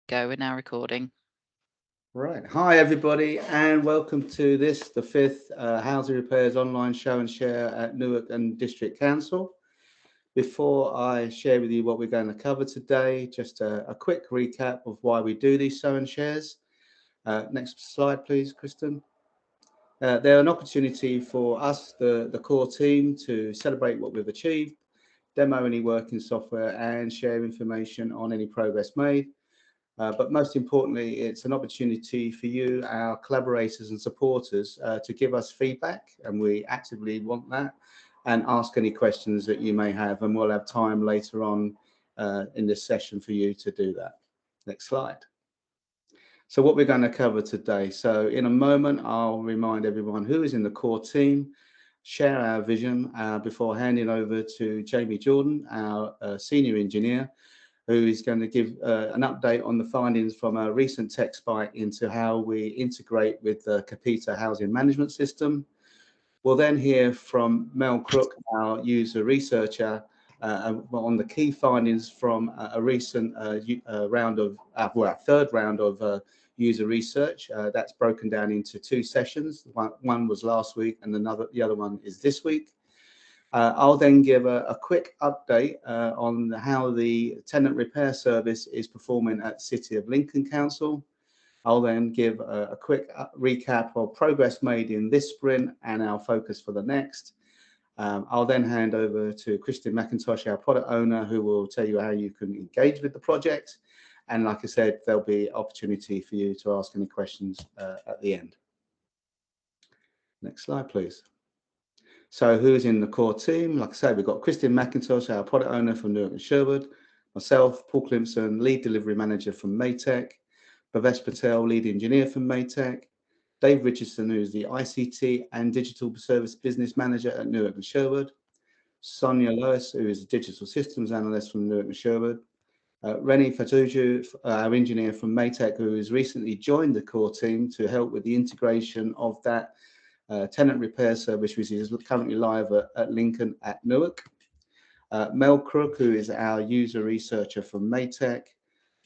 Go, we're now recording. Right. Hi, everybody, and welcome to the fifth Housing Repairs online show and share at Newark and District Council. Before I share with you what we're going to cover today, just a quick recap of why we do these show and shares. Next slide, please, Kristen. They're an opportunity for us, the core team, to celebrate what we've achieved, demo any working software, and share information on any progress made. But most importantly, it's an opportunity for you, our collaborators and supporters, to give us feedback, and we actively want that, and ask any questions that you may have, and we'll have time later on in this session for you to do that. Next slide. So what we're going to cover today. So in a moment, I'll remind everyone who is in the core team, share our vision before handing over to Jamie Jordan, our senior engineer, who is going to give an update on the findings from a recent tech spike into how we integrate with the Capita housing management system. We'll then hear from Mel Crook, our user researcher, on the key findings from a recent round of, our third round of user research. That's broken down into two sessions. One was last week and the other one is this week. I'll then give a quick update on how the tenant repair service is performing at City of Lincoln Council. I'll then give a quick recap of progress made in this sprint and our focus for the next. I'll then hand over to Christian McIntosh, our product owner, who will tell you how you can engage with the project. And like I said, there'll be opportunity for you to ask any questions at the end. Next slide, please. So who's in the core team? Like I said, we've got Christian McIntosh, our product owner from Newark and Sherwood, myself, Paul Clemson, lead delivery manager from Maytech, Bhavesh Patel, lead engineer from Maytech, Dave Richardson, who's the ICT and digital service business manager at Newark and Sherwood, Sonia Lois, who is a digital systems analyst from Newark and Sherwood, Rennie Fatuju, our engineer from Maytech, who has recently joined the core team to help with the integration of that tenant repair service, which is currently live at Lincoln at Newark. Mel Crook, who is our user researcher from Maytech.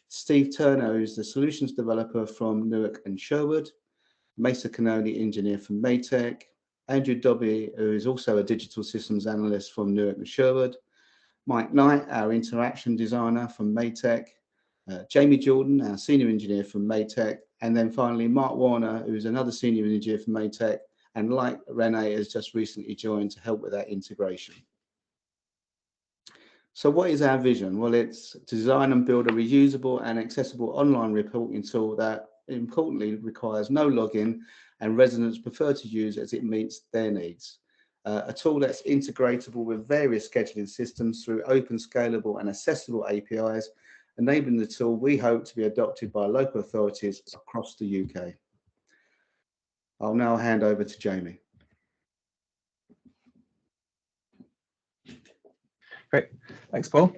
Steve Turner, who is the solutions developer from Newark and Sherwood. Mesa Canoni, engineer from Maytech. Andrew Dobby, who is also a digital systems analyst from Newark and Sherwood. Mike Knight, our interaction designer from Maytech. Jamie Jordan, our senior engineer from Maytech. And then finally, Mark Warner, who is another senior engineer from Maytech, and like Renee has just recently joined to help with that integration. So what is our vision? Well, it's to design and build a reusable and accessible online reporting tool that importantly requires no login and residents prefer to use as it meets their needs. A tool that's integratable with various scheduling systems through open, scalable and accessible APIs, enabling the tool we hope to be adopted by local authorities across the UK. I'll now hand over to Jamie. Great, thanks, Paul.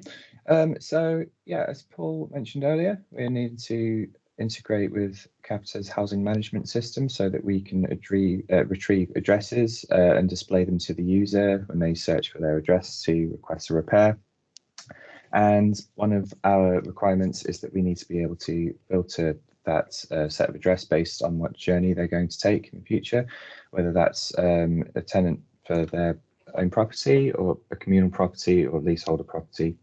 So yeah, as Paul mentioned earlier, we need to integrate with Capita's housing management system so that we can retrieve addresses and display them to the user when they search for their address to request a repair. And one of our requirements is that we need to be able to filter that set of address based on what journey they're going to take in the future, whether that's a tenant for their own property or a communal property or leaseholder property.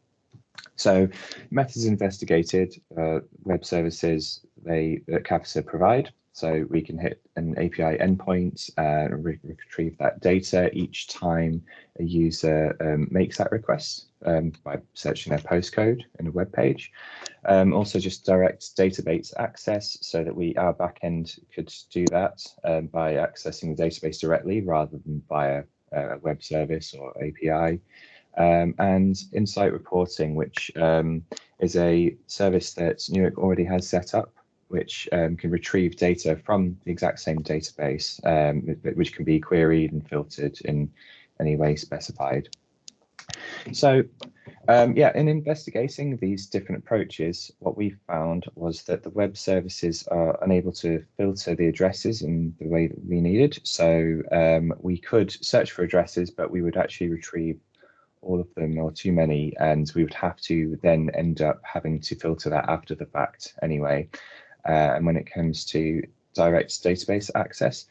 So methods investigated, web services that Capita provide. So we can hit an API endpoint and retrieve that data each time a user makes that request by searching their postcode in a web page. Also just direct database access so that our backend could do that by accessing the database directly rather than via a web service or API. And insight reporting, which is a service that Newark already has set up, which can retrieve data from the exact same database, which can be queried and filtered in any way specified. So yeah, in investigating these different approaches, what we found was that the web services are unable to filter the addresses in the way that we needed. So we could search for addresses, but we would actually retrieve all of them or too many, and we would have to then end up having to filter that after the fact anyway. And when it comes to direct database access,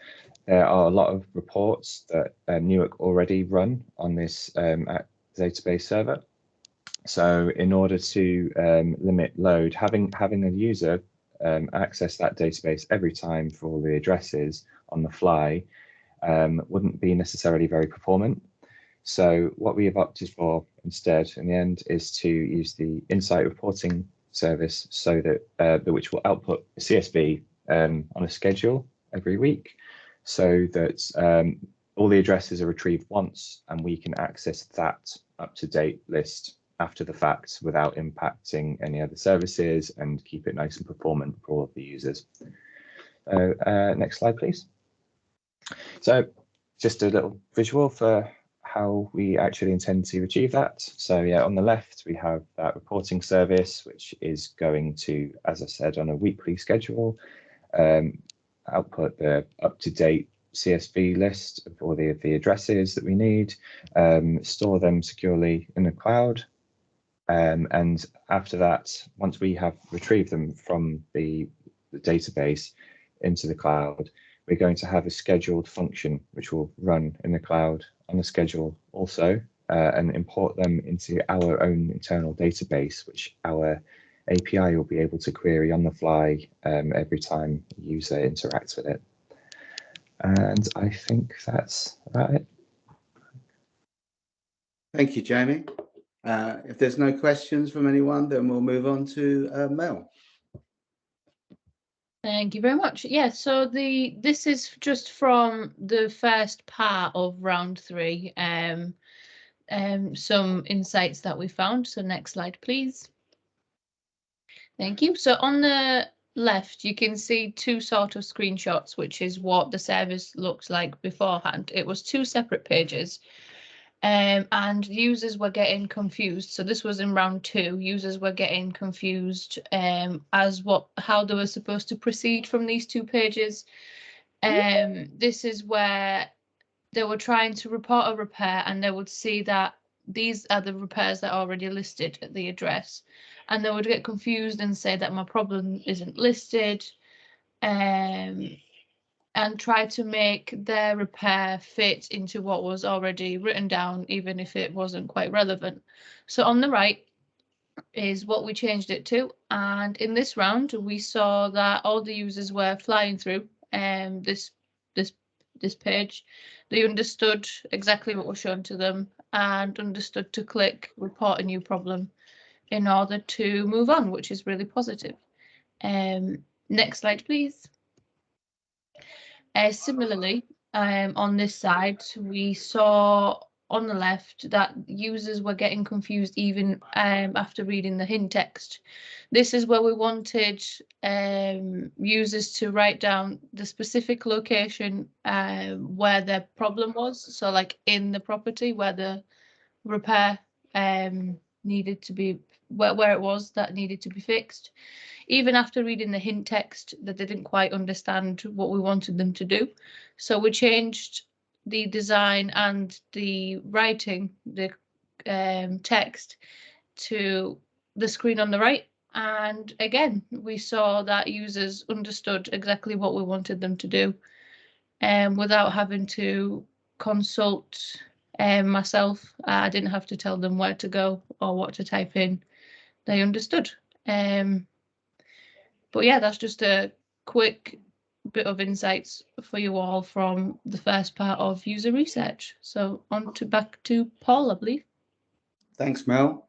there are a lot of reports that Newark already run on this database server. So in order to limit load, having a user access that database every time for all the addresses on the fly wouldn't be necessarily very performant. So what we have opted for instead in the end is to use the Insight reporting service, so that which will output a CSV on a schedule every week, so that all the addresses are retrieved once and we can access that up-to-date list after the fact without impacting any other services, and keep it nice and performant for all of the users. So next slide, please. So just a little visual for how we actually intend to achieve that. So yeah, on the left, we have that reporting service, which is going to, as I said, on a weekly schedule, output the up-to-date CSV list of all the addresses that we need, store them securely in the cloud. And after that, once we have retrieved them from the database into the cloud, we're going to have a scheduled function which will run in the cloud on a schedule also, and import them into our own internal database, which our API will be able to query on the fly every time a user interacts with it. And I think that's about it. Thank you, Jamie. If there's no questions from anyone, then we'll move on to Mel. Thank you very much. Yeah, so this is just from the first part of round 3. Some insights that we found. So next slide, please. Thank you. So on the left, you can see 2 sort of screenshots, which is what the service looked like beforehand. It was 2 separate pages. And users were getting confused. So this was in round 2. Users were getting confused as how they were supposed to proceed from these 2 pages. This is where they were trying to report a repair, and they would see that these are the repairs that are already listed at the address, and they would get confused and say that my problem isn't listed, and try to make their repair fit into what was already written down, even if it wasn't quite relevant. So on the right is what we changed it to. And in this round, we saw that all the users were flying through this page. They understood exactly what was shown to them and understood to click report a new problem in order to move on, which is really positive. Next slide, please. Similarly, on this side, we saw on the left that users were getting confused even after reading the hint text. This is where we wanted users to write down the specific location where their problem was. So like in the property where the repair needed to be, where it was that needed to be fixed. Even after reading the hint text, that they didn't quite understand what we wanted them to do. So we changed the design and the writing, the text, to the screen on the right. And again, we saw that users understood exactly what we wanted them to do, without having to consult myself. I didn't have to tell them where to go or what to type in. They understood. But yeah, that's just a quick bit of insights for you all from the first part of user research. So back to Paul, I believe. Thanks, Mel.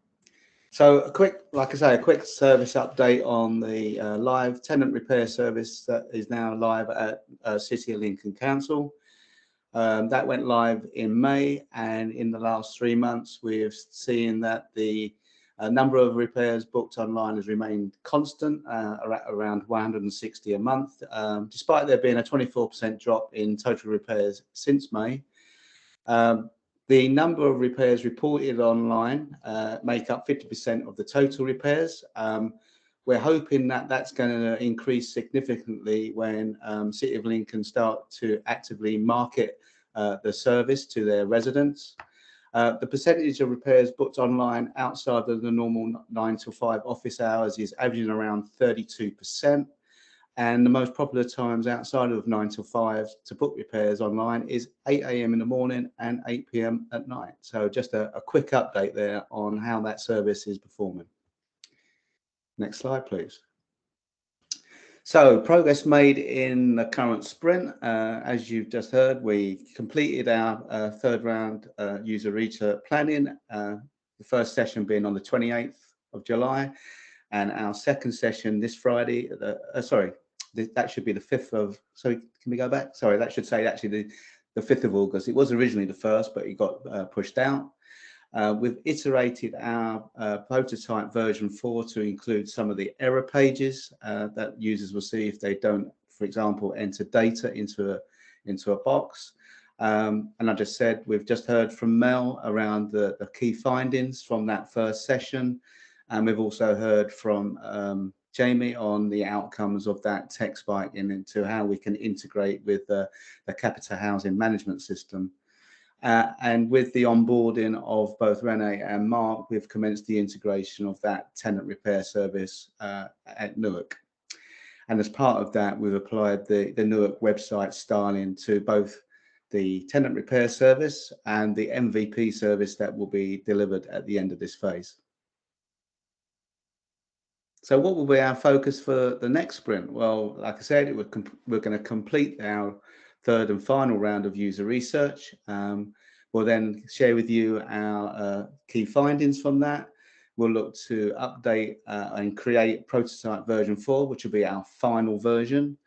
So a quick service update on the live tenant repair service that is now live at City of Lincoln Council. That went live in May, and in the last 3 months, we have seen that the number of repairs booked online has remained constant, around 160 a month, despite there being a 24% drop in total repairs since May. The number of repairs reported online make up 50% of the total repairs. We're hoping that that's going to increase significantly when City of Lincoln start to actively market the service to their residents. The percentage of repairs booked online outside of the normal 9 till 5 office hours is averaging around 32%. And the most popular times outside of 9 till 5 to book repairs online is 8 a.m. in the morning and 8 p.m. at night. So just a quick update there on how that service is performing. Next slide, please. So progress made in the current sprint. As you've just heard, we completed our third round user research planning, the first session being on the 28th of July, and our second session this Friday, that should be the 5th of, sorry, can we go back? Sorry, that should say actually the 5th of August. It was originally the 1st, but it got pushed out. We've iterated our prototype version 4 to include some of the error pages that users will see if they don't, for example, enter data into a box. And I just said, we've just heard from Mel around the key findings from that first session. And we've also heard from Jamie on the outcomes of that tech spike into how we can integrate with the Capita Housing Management System. And with the onboarding of both Renee and Mark, we've commenced the integration of that tenant repair service at Newark. And as part of that, we've applied the Newark website styling to both the tenant repair service and the MVP service that will be delivered at the end of this phase. So what will be our focus for the next sprint? Well, like I said, we're going to complete our third and final round of user research. We'll then share with you our key findings from that. We'll look to update and create prototype version 4, which will be our final version.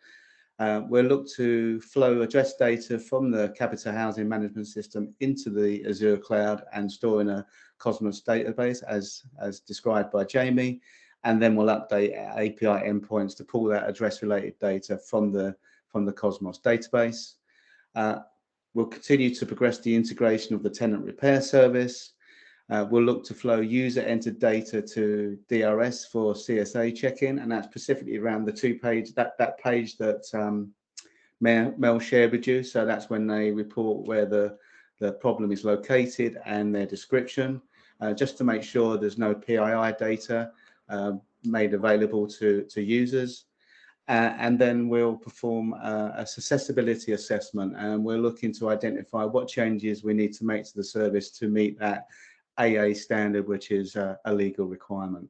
We'll look to flow address data from the Capita Housing Management System into the Azure cloud and store in a Cosmos database as described by Jamie. And then we'll update our API endpoints to pull that address-related data from the Cosmos database. We'll continue to progress the integration of the tenant repair service. We'll look to flow user-entered data to DRS for CSA check-in, and that's specifically around the that page that Mel shared with you. So that's when they report where the problem is located and their description, just to make sure there's no PII data made available to users. And then we'll perform a accessibility assessment, and we're looking to identify what changes we need to make to the service to meet that AA standard, which is a legal requirement.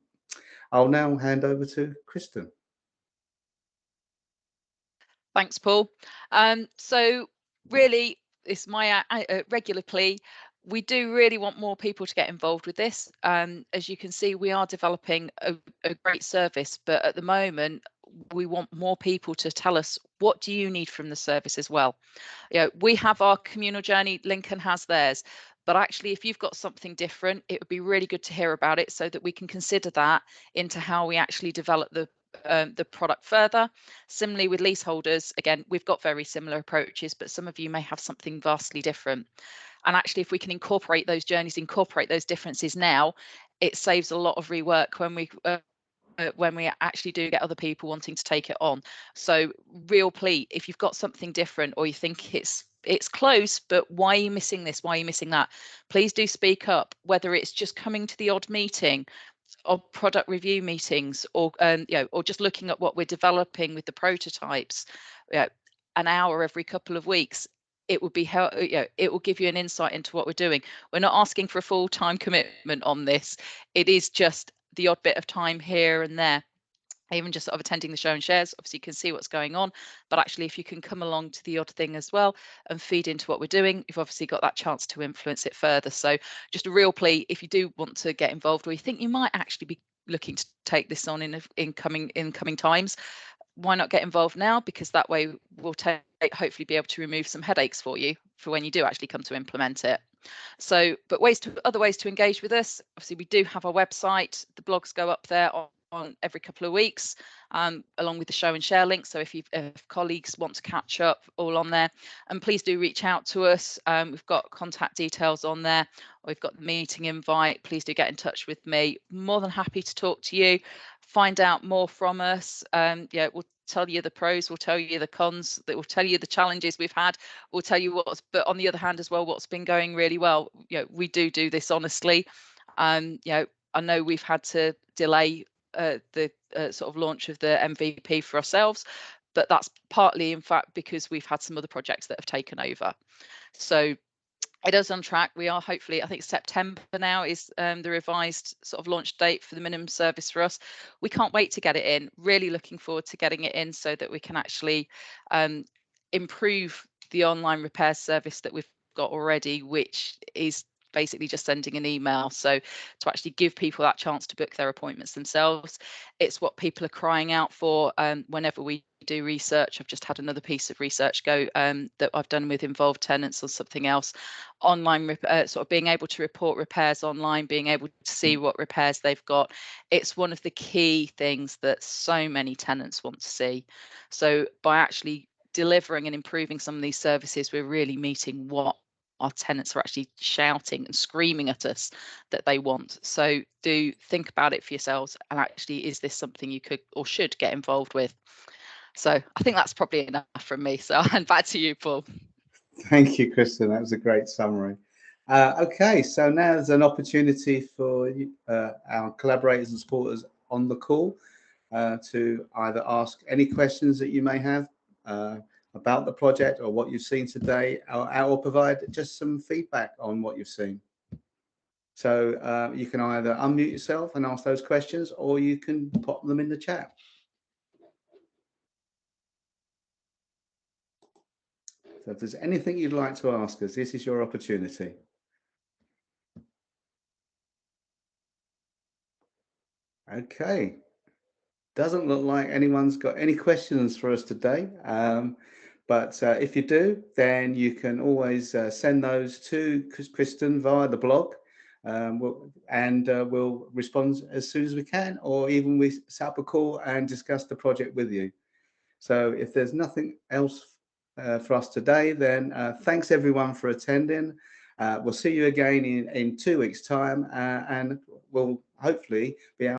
I'll now hand over to Kristen. Thanks, Paul. So really, it's my regular plea. We do really want more people to get involved with this. As you can see, we are developing a great service, but at the moment, we want more people to tell us, what do you need from the service as well? You know, we have our communal journey, Lincoln has theirs, but actually if you've got something different, it would be really good to hear about it so that we can consider that into how we actually develop the product further. Similarly with leaseholders, again, we've got very similar approaches, but some of you may have something vastly different. And actually, if we can incorporate those journeys, incorporate those differences now, it saves a lot of rework when we actually do get other people wanting to take it on. So real plea, if you've got something different or you think it's close, but why are you missing this? Why are you missing that? Please do speak up, whether it's just coming to the odd meeting or product review meetings, or or just looking at what we're developing with the prototypes, an hour every couple of weeks. It would be it will give you an insight into what we're doing. We're not asking for a full-time commitment on this. It is just the odd bit of time here and there. Even just sort of attending the show and shares, obviously you can see what's going on, but actually if you can come along to the odd thing as well and feed into what we're doing, you've obviously got that chance to influence it further. So just a real plea, if you do want to get involved, or you think you might actually be looking to take this on in coming times, why not get involved now? Because that way we'll hopefully be able to remove some headaches for you for when you do actually come to implement it. So, but other ways to engage with us, obviously we do have our website, the blogs go up there on every couple of weeks, along with the show and share link. So if colleagues want to catch up, all on there, and please do reach out to us. We've got contact details on there. We've got the meeting invite. Please do get in touch with me. More than happy to talk to you, find out more from us. We'll tell you the pros, we'll tell you the cons, that will tell you the challenges we've had, we'll tell you but on the other hand as well, what's been going really well. We do this honestly. I know we've had to delay the sort of launch of the MVP for ourselves, but that's partly in fact because we've had some other projects that have taken over. So it is on track. We are hopefully, I think September now is the revised sort of launch date for the minimum service for us. We can't wait to get it in. Really looking forward to getting it in so that we can actually improve the online repair service that we've got already, which is basically just sending an email. So to actually give people that chance to book their appointments themselves, it's what people are crying out for whenever we do research. I've just had another piece of research go that I've done with involved tenants or something else. Online sort of being able to report repairs online, being able to see what repairs they've got. It's one of the key things that so many tenants want to see. So by actually delivering and improving some of these services, we're really meeting what our tenants are actually shouting and screaming at us that they want. So do think about it for yourselves, and actually, is this something you could or should get involved with? So I think that's probably enough from me. So I'll hand back to you, Paul. Thank you, Kristen. That was a great summary. Okay, so now there's an opportunity for our collaborators and supporters on the call to either ask any questions that you may have about the project or what you've seen today, or provide just some feedback on what you've seen. So you can either unmute yourself and ask those questions, or you can pop them in the chat. So if there's anything you'd like to ask us, this is your opportunity. Okay. Doesn't look like anyone's got any questions for us today. But if you do, then you can always send those to Kristen via the blog. We'll respond as soon as we can, or even we set up a call and discuss the project with you. So if there's nothing else for us today, then thanks everyone for attending. We'll see you again in 2 weeks' time, and we'll hopefully be able